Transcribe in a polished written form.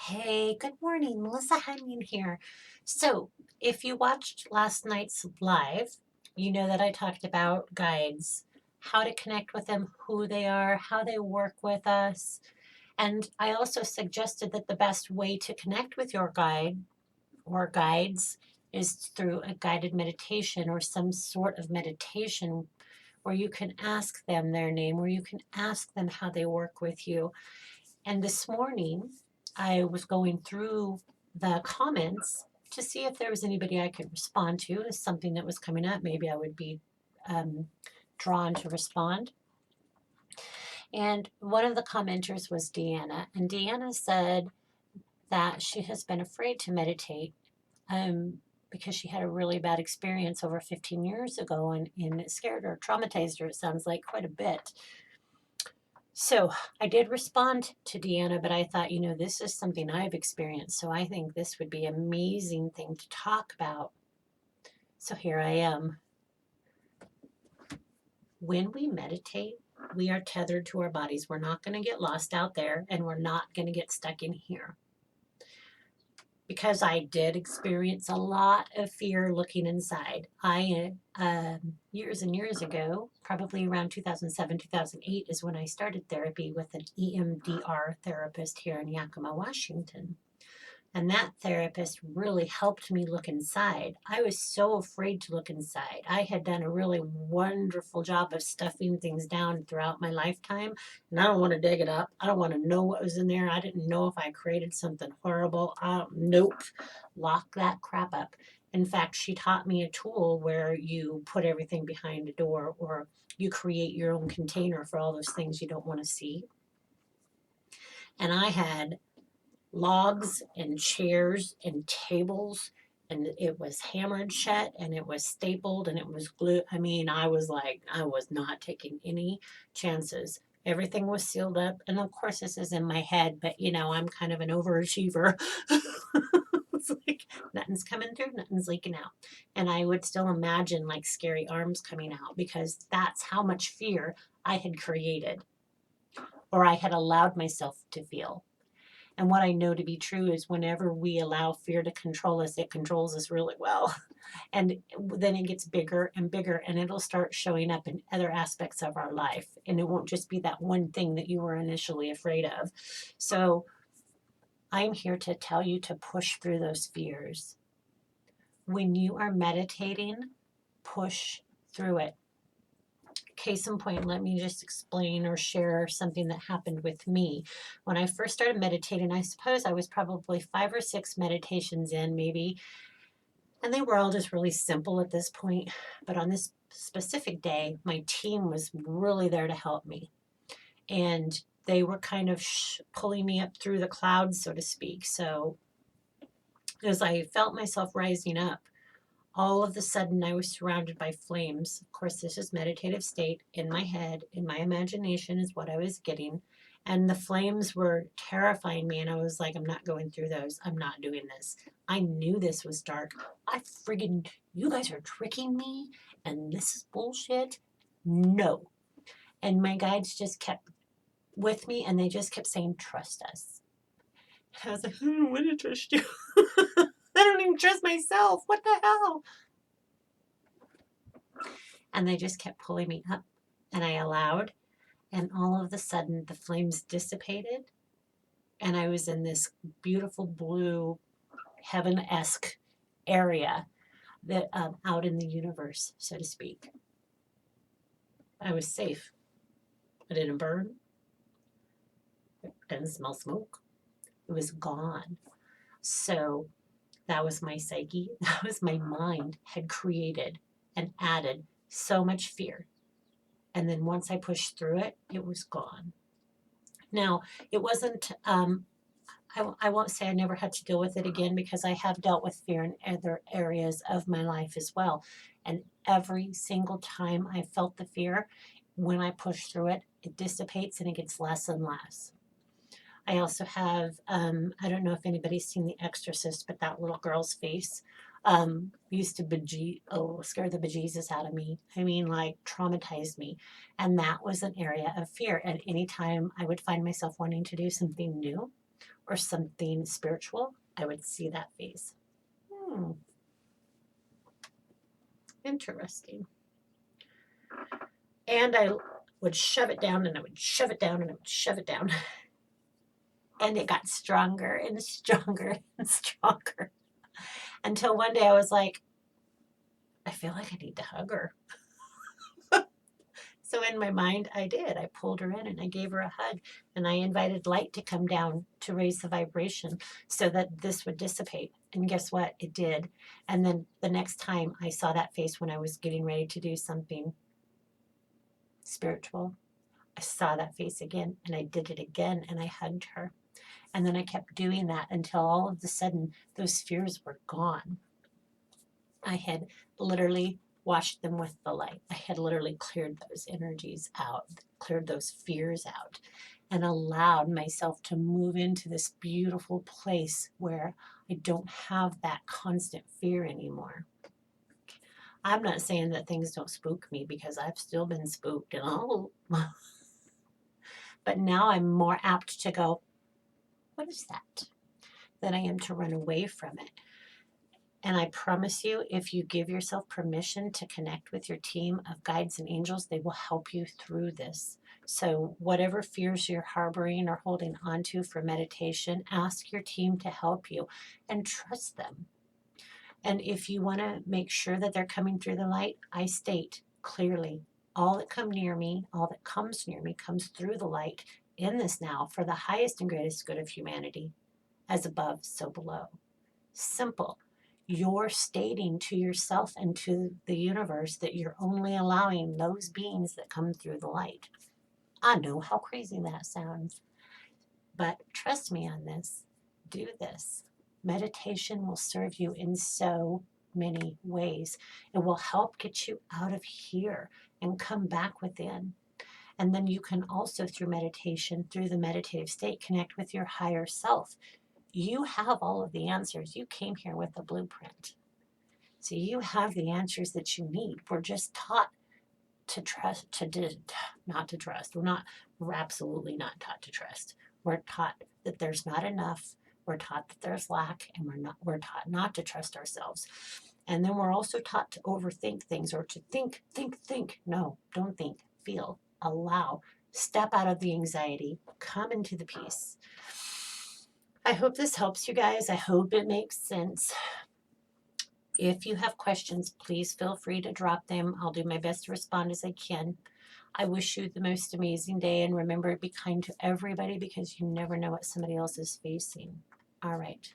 Hey, good morning. Melissa Hyman here. So, if you watched last night's live, you know that I talked about guides, how to connect with them, who they are, how they work with us. And I also suggested that the best way to connect with your guide or guides is through a guided meditation or some sort of meditation where you can ask them their name, where you can ask them how they work with you. And this morning, I was going through the comments to see if there was anybody I could respond to as something that was coming up. Maybe I would be um, drawn to respond. And one of the commenters was Deanna. And Deanna said that she has been afraid to meditate because she had a really bad experience over 15 years ago and it scared her, traumatized her, it sounds like, quite a bit. So I did respond to Deanna, but I thought, this is something I've experienced. So I think this would be an amazing thing to talk about. So here I am. When we meditate, we are tethered to our bodies. We're not going to get lost out there and we're not going to get stuck in here. Because I did experience a lot of fear looking inside. Years and years ago, probably around 2007, 2008, is when I started therapy with an EMDR therapist here in Yakima, Washington. And that therapist really helped me look inside. I was so afraid to look inside. I had done a really wonderful job of stuffing things down throughout my lifetime, and I don't want to dig it up. I don't want to know what was in there. I didn't know if I created something horrible. Nope. Lock that crap up. In fact, she taught me a tool where you put everything behind a door or you create your own container for all those things you don't want to see. And I had logs and chairs and tables, and it was hammered shut and it was stapled and it was glued. I mean, I was like, I was not taking any chances. Everything was sealed up. And of course, this is in my head, but I'm kind of an overachiever. It's like nothing's coming through, nothing's leaking out. And I would still imagine like scary arms coming out because that's how much fear I had created or I had allowed myself to feel. And what I know to be true is whenever we allow fear to control us, it controls us really well. And then it gets bigger and bigger, and it'll start showing up in other aspects of our life. And it won't just be that one thing that you were initially afraid of. So I'm here to tell you to push through those fears. When you are meditating, push through it. Case in point, let me just explain or share something that happened with me. When I first started meditating, I suppose I was probably 5 or 6 meditations in, maybe, and they were all just really simple at this point. But on this specific day, my team was really there to help me. And they were kind of pulling me up through the clouds, so to speak. So as I felt myself rising up, all of a sudden I was surrounded by flames. Of course, this is meditative state in my head, in my imagination is what I was getting. And the flames were terrifying me. And I was like, I'm not going through those. I'm not doing this. I knew this was dark. You guys are tricking me and this is bullshit. No. And my guides just kept with me and they just kept saying, trust us. And I was like, I don't want to trust you. I don't even trust myself. What the hell? And they just kept pulling me up and I allowed, and all of a sudden the flames dissipated and I was in this beautiful blue heaven-esque area that out in the universe, so to speak. I was safe. I didn't burn. I didn't smell smoke. It was gone. So that was my psyche. That was my mind had created and added so much fear. And then once I pushed through it, it was gone. Now, it wasn't, I won't say I never had to deal with it again because I have dealt with fear in other areas of my life as well. And every single time I felt the fear, when I push through it, it dissipates and it gets less and less. I also have, I don't know if anybody's seen The Exorcist, but that little girl's face used to scare the bejesus out of me. I mean, like traumatized me. And that was an area of fear. And anytime I would find myself wanting to do something new or something spiritual, I would see that face. Interesting. And I would shove it down and I would shove it down and I would shove it down. And it got stronger and stronger and stronger until one day I was like, I feel like I need to hug her. So in my mind, I did. I pulled her in and I gave her a hug and I invited light to come down to raise the vibration so that this would dissipate. And guess what? It did. And then the next time I saw that face when I was getting ready to do something spiritual, I saw that face again and I did it again and I hugged her. And then I kept doing that until all of a sudden those fears were gone. I had literally washed them with the light. I had literally cleared those energies out, cleared those fears out, and allowed myself to move into this beautiful place where I don't have that constant fear anymore. I'm not saying that things don't spook me because I've still been spooked and all, but now I'm more apt to go, what is that? Than I am to run away from it. And I promise you, if you give yourself permission to connect with your team of guides and angels, they will help you through this. So, whatever fears you're harboring or holding onto for meditation, ask your team to help you and trust them. And if you want to make sure that they're coming through the light, I state clearly all that come near me, all that comes near me comes through the light in this now for the highest and greatest good of humanity, as above, so below. Simple. You're stating to yourself and to the universe that you're only allowing those beings that come through the light. I know how crazy that sounds, but trust me on this. Do this. Meditation will serve you in so many ways. It will help get you out of here and come back within. And then you can also, through meditation, through the meditative state, connect with your higher self. You have all of the answers. You came here with a blueprint. So you have the answers that you need. We're just taught to trust, not to trust. We're absolutely not taught to trust. We're taught that there's not enough. We're taught that there's lack, and we're taught not to trust ourselves. And then we're also taught to overthink things or to think. No, don't think, feel, allow, step out of the anxiety, come into the peace. I hope this helps you guys. I hope it makes sense. If you have questions, please feel free to drop them. I'll do my best to respond as I can. I wish you the most amazing day, and remember, be kind to everybody because you never know what somebody else is facing. All right.